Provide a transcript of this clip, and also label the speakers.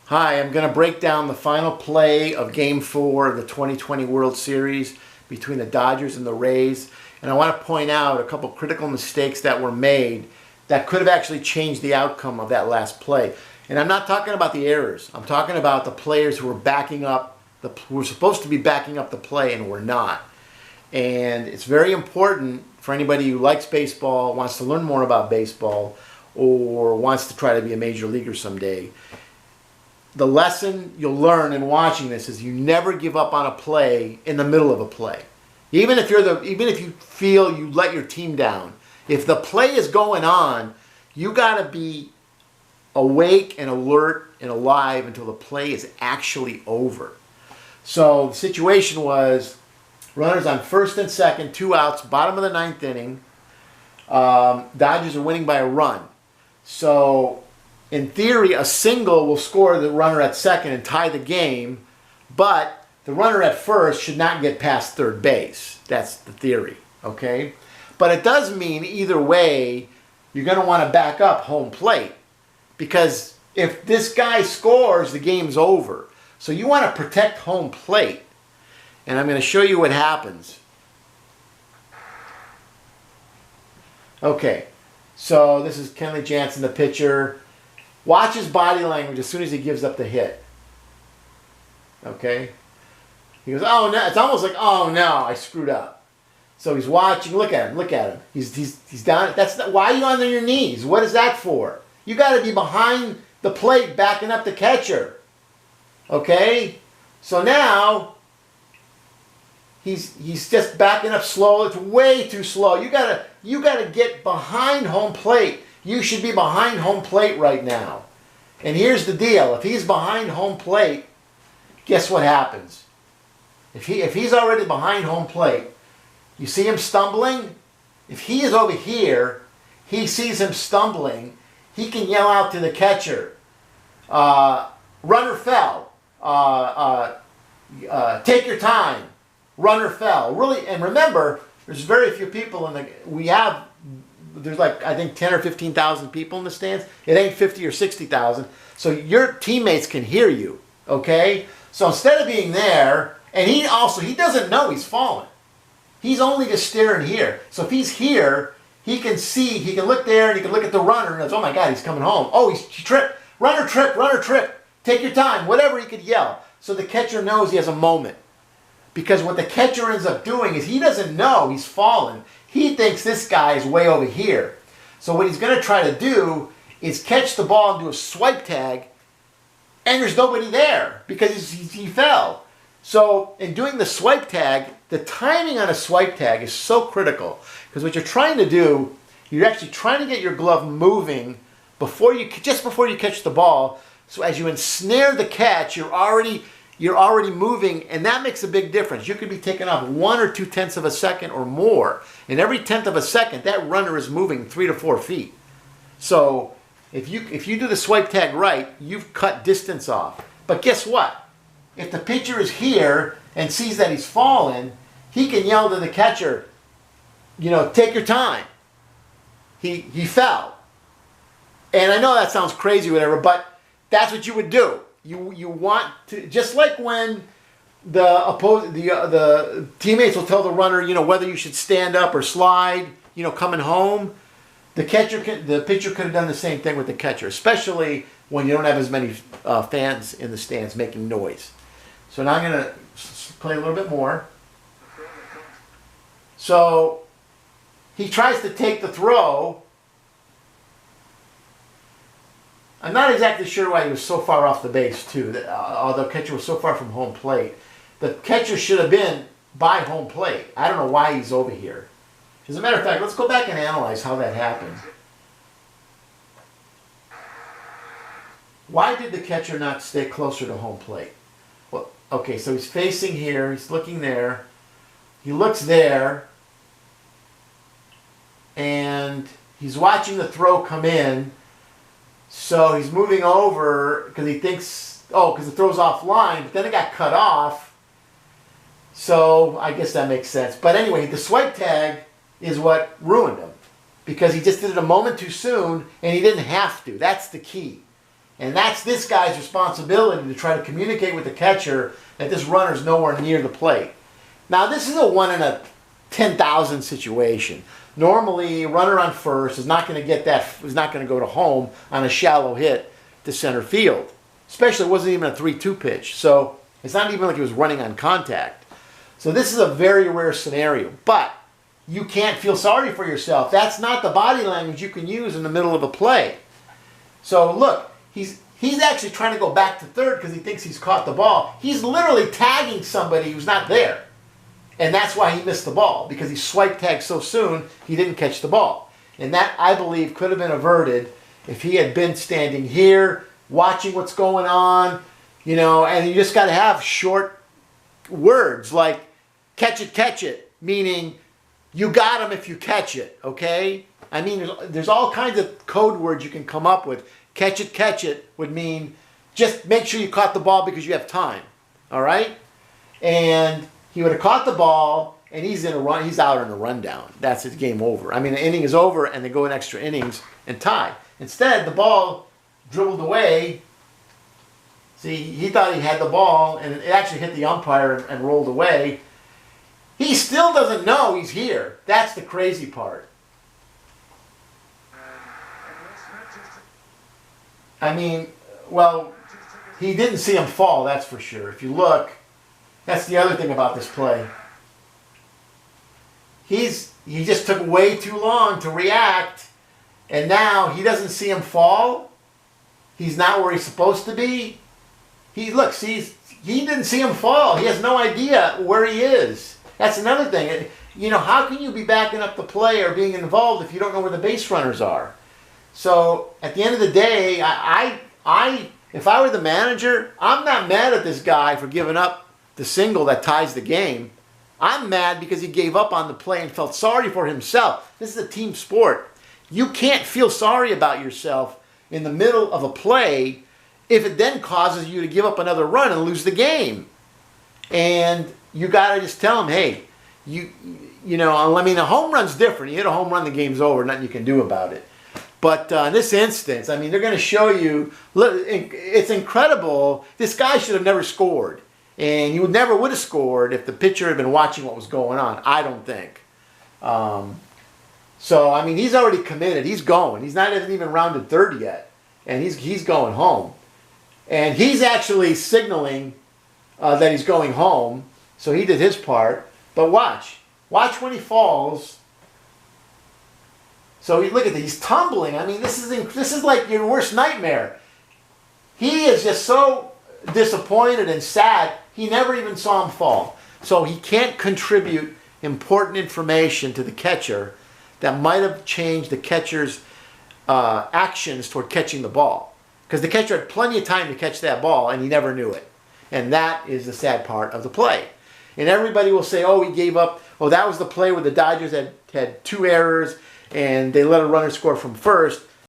Speaker 1: Hi, I'm going to break down the final play of Game 4 of the 2020 World Series between the Dodgers and the Rays. And I want to point out a couple critical mistakes that were made that could have actually changed the outcome of that last play. And I'm not talking about the errors. I'm talking about the players who were backing up, who were supposed to be backing up the play and were not. And it's very important for anybody who likes baseball, wants to learn more about baseball, or wants to try to be a major leaguer someday. The lesson you'll learn in watching this is you never give up on a play in the middle of a play. Even if you feel you let your team down, if the play is going on, you got to be awake and alert and alive until the play is actually over. So the situation was runners on first and second, 2 outs, bottom of the 9th inning. Dodgers are winning by a run. So in theory, a single will score the runner at second and tie the game, but the runner at first should not get past third base. That's the theory, okay? But it does mean either way, you're going to want to back up home plate, because if this guy scores, the game's over. So you want to protect home plate, and I'm going to show you what happens. Okay, so this is Kenley Jansen, the pitcher. Watch his body language as soon as he gives up the hit. Okay? He goes, oh no, it's almost like, oh no, I screwed up. So he's watching, look at him. He's down. Why are you on your knees? What is that for? You got to be behind the plate backing up the catcher. Okay? So now he's just backing up slow. It's way too slow. You gotta get behind home plate. You should be behind home plate right now. And here's the deal. If he's behind home plate, guess what happens? If he's already behind home plate, you see him stumbling? If he is over here, he sees him stumbling, he can yell out to the catcher, runner fell, take your time, runner fell. Really, and remember, there's very few people there's like, I think 10 or 15,000 people in the stands. It ain't 50 or 60,000. So your teammates can hear you, okay? So instead of being there, and he doesn't know he's fallen. He's only just staring here. So if he's here, he can look there and he can look at the runner and goes, oh my God, he's coming home. Oh, he tripped. Runner trip. Take your time. Whatever he could yell. So the catcher knows he has a moment. Because what the catcher ends up doing is he doesn't know he's fallen. He thinks this guy is way over here. So what he's going to try to do is catch the ball and do a swipe tag, and there's nobody there because he fell. So in doing the swipe tag, the timing on a swipe tag is so critical, because what you're trying to do, you're actually trying to get your glove moving just before you catch the ball. So as you ensnare the catch, you're already moving, and that makes a big difference. You could be taking off 1 or 2/10 of a second or more. And every 1/10 of a second, that runner is moving 3 to 4 feet. So if you do the swipe tag right, you've cut distance off. But guess what? If the pitcher is here and sees that he's fallen, he can yell to the catcher, take your time. He fell. And I know that sounds crazy or whatever, but that's what you would do. You want to, just like when the teammates will tell the runner, whether you should stand up or slide, coming home. The pitcher could have done the same thing with the catcher, especially when you don't have as many fans in the stands making noise. So now I'm going to play a little bit more. So he tries to take the throw. I'm not exactly sure why he was so far off the base, too, although the catcher was so far from home plate. The catcher should have been by home plate. I don't know why he's over here. As a matter of fact, let's go back and analyze how that happened. Why did the catcher not stay closer to home plate? Well, okay, so he's facing here. He's looking there. He looks there. And he's watching the throw come in. So he's moving over because he thinks, because the throw's offline, but then it got cut off. So I guess that makes sense. But anyway, the swipe tag is what ruined him, because he just did it a moment too soon and he didn't have to. That's the key. And that's this guy's responsibility to try to communicate with the catcher that this runner's nowhere near the plate. Now, this is a 1 in a 10,000 situation. Normally, a runner on first is not going to get that, is not going to go to home on a shallow hit to center field. Especially, it wasn't even a 3-2 pitch. So, it's not even like he was running on contact. So, this is a very rare scenario. But, you can't feel sorry for yourself. That's not the body language you can use in the middle of a play. So, look, he's actually trying to go back to third because he thinks he's caught the ball. He's literally tagging somebody who's not there. And that's why he missed the ball, because he swipe tagged so soon, he didn't catch the ball. And that, I believe, could have been averted if he had been standing here, watching what's going on, and you just got to have short words like, catch it, meaning you got him if you catch it, okay? I mean, there's all kinds of code words you can come up with. Catch it would mean just make sure you caught the ball because you have time, all right? And he would have caught the ball, and he's out in a rundown. That's his game over. I mean, the inning is over, and they go in extra innings and tie. Instead, the ball dribbled away. See, he thought he had the ball, and it actually hit the umpire and rolled away. He still doesn't know he's here. That's the crazy part. I mean, well, he didn't see him fall, that's for sure. If you look, that's the other thing about this play. He just took way too long to react, and now he doesn't see him fall. He's not where he's supposed to be. He didn't see him fall. He has no idea where he is. That's another thing. How can you be backing up the play or being involved if you don't know where the base runners are? So at the end of the day, if I were the manager, I'm not mad at this guy for giving up the single that ties the game. I'm mad because he gave up on the play and felt sorry for himself. This is a team sport. You can't feel sorry about yourself in the middle of a play if it then causes you to give up another run and lose the game. And you got to just tell him, hey, a home run's different. You hit a home run, the game's over. Nothing you can do about it. But in this instance, I mean, they're going to show you, look, it's incredible. This guy should have never scored. And he never would have scored if the pitcher had been watching what was going on, I don't think. So, I mean, he's already committed. He's going. He's not even rounded third yet. And he's going home. And he's actually signaling that he's going home. So he did his part. But watch. Watch when he falls. So look at this. He's tumbling. I mean, this is like your worst nightmare. He is just so disappointed and sad, he never even saw him fall. So he can't contribute important information to the catcher that might have changed the catcher's actions toward catching the ball. Because the catcher had plenty of time to catch that ball, and he never knew it. And that is the sad part of the play. And everybody will say, oh, he gave up. Oh, that was the play where the Dodgers had 2 errors, and they let a runner score from first.